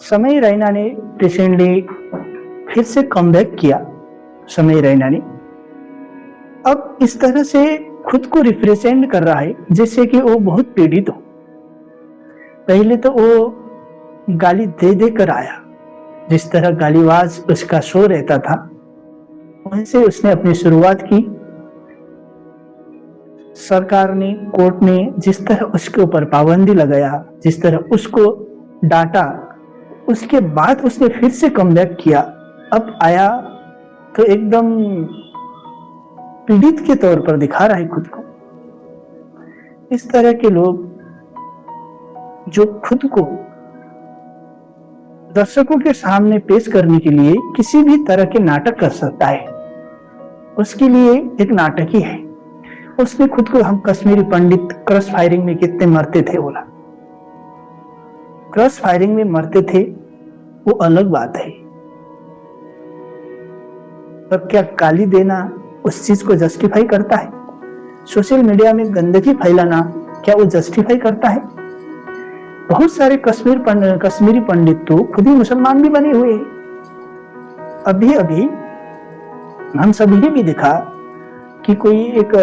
समय रैना ने रिसेंटली फिर से कमबैक किया। समय रैना ने अब इस तरह से खुद को रिप्रेजेंट कर रहा है जैसे कि वो बहुत पीड़ित हो। पहले तो वो गाली दे दे कर आया, जिस तरह गालीबाज उसका शो रहता था वहीं से उसने अपनी शुरुआत की। सरकार ने, कोर्ट ने जिस तरह उसके ऊपर पाबंदी लगाया, जिस तरह उसको डांटा, उसके बाद उसने फिर से कमबैक किया। अब आया तो एकदम पीड़ित के तौर पर दिखा रहा है खुद को। इस तरह के लोग जो खुद को दर्शकों के सामने पेश करने के लिए किसी भी तरह के नाटक कर सकता है, उसके लिए एक नाटक ही है। उसने खुद को हम कश्मीरी पंडित क्रॉस फायरिंग में कितने मरते थे बोला। क्रॉस फायरिंग में मरते थे वो अलग बात है, पर क्या गाली देना उस चीज को जस्टिफाई करता है? सोशल मीडिया में गंदगी फैलाना क्या वो जस्टिफाई करता है? बहुत सारे कश्मीरी पंडित तो खुद ही मुसलमान भी बने हुए हैं। अभी अभी हम सभी ने भी देखा कि कोई एक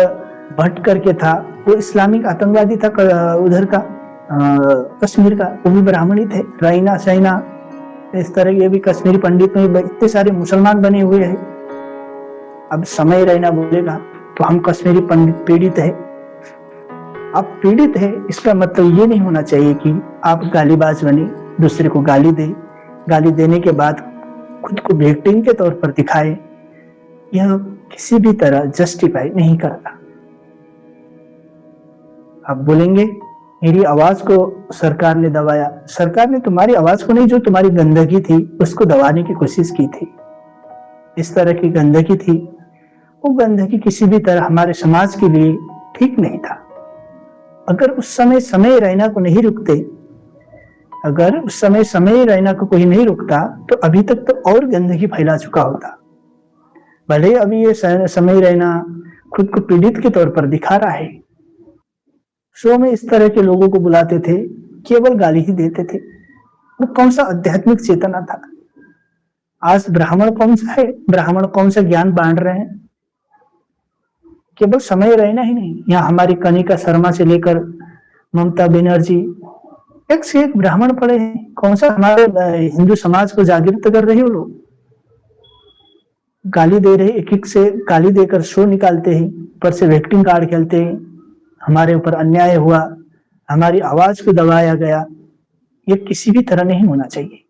भट्ट करके था, वो इस्लामिक आतंकवादी था उधर का, कश्मीर का, वो भी ब्राह्मणी थे। रैना शैना इस तरह के भी कश्मीरी पंडित में इतने सारे मुसलमान बने हुए हैं। अब समय रैना बोलेगा तो हम कश्मीरी पंडित पीड़ित है। आप पीड़ित है इसका मतलब ये नहीं होना चाहिए कि आप गालीबाज बने, दूसरे को गाली दे, गाली देने के बाद खुद को विक्टिम के तौर पर दिखाए। यह किसी भी तरह जस्टिफाई नहीं करता। आप बोलेंगे मेरी आवाज को सरकार ने दबाया। सरकार ने तुम्हारी आवाज को नहीं, जो तुम्हारी गंदगी थी उसको दबाने की कोशिश की थी। इस तरह की गंदगी थी, वो गंदगी किसी भी तरह हमारे समाज के लिए ठीक नहीं था। अगर उस समय रैना को नहीं रुकते, अगर उस समय रैना को कोई नहीं रुकता तो अभी तक तो और गंदगी फैला चुका होता। भले अभी ये समय रैना खुद को पीड़ित के तौर पर दिखा रहा है। शो में इस तरह के लोगों को बुलाते थे, केवल गाली ही देते थे। वो कौन सा आध्यात्मिक चेतना था? आज ब्राह्मण कौन सा है, ब्राह्मण कौन सा ज्ञान बांट रहे हैं? केवल समय रैना ही नहीं, यहाँ हमारी कनिका शर्मा से लेकर ममता बनर्जी, एक से एक ब्राह्मण पड़े हैं। कौन सा हमारे हिंदू समाज को जागृत कर रहे हो लोग? गाली दे रहे, एक एक से गाली देकर शो निकालते हैं, ऊपर से विक्टिम कार्ड खेलते हैं। हमारे ऊपर अन्याय हुआ, हमारी आवाज को दबाया गया। ये किसी भी तरह नहीं होना चाहिए,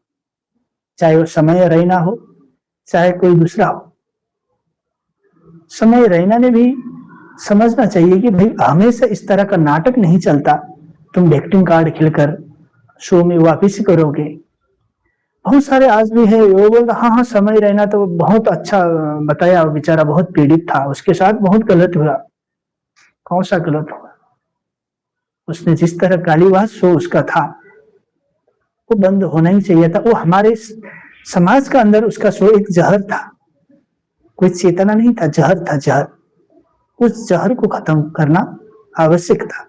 चाहे वो समय रैना हो चाहे कोई दूसरा हो। समय रैना ने भी समझना चाहिए कि भाई हमेशा इस तरह का नाटक नहीं चलता। तुम विक्टिम कार्ड खेलकर शो में वापिस करोगे। बहुत सारे आज भी है वो बोलते हाँ समय रैना तो बहुत अच्छा बताया, बेचारा बहुत पीड़ित था, उसके साथ बहुत गलत हुआ। कौन सा गलत हुआ? उसने जिस तरह गालीबाज शो उसका था वो बंद होना ही चाहिए था। वो हमारे समाज का अंदर उसका शो एक जहर था, कोई चेतना नहीं था, जहर था, जहर। उस जहर को खत्म करना आवश्यक था।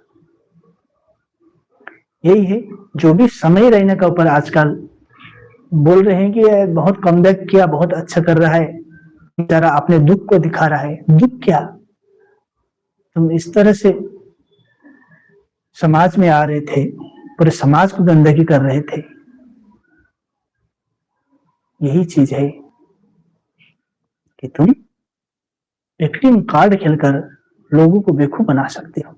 यही है जो भी समय रैना के ऊपर आजकल बोल रहे हैं कि बहुत कमबैक किया, बहुत अच्छा कर रहा है, बेचारा अपने दुख को दिखा रहा है। दुख क्या? तुम इस तरह से समाज में आ रहे थे, पूरे समाज को गंदगी कर रहे थे। यही चीज है कि तुम विक्टिम कार्ड खेलकर लोगों को बेवकूफ बना सकते हो।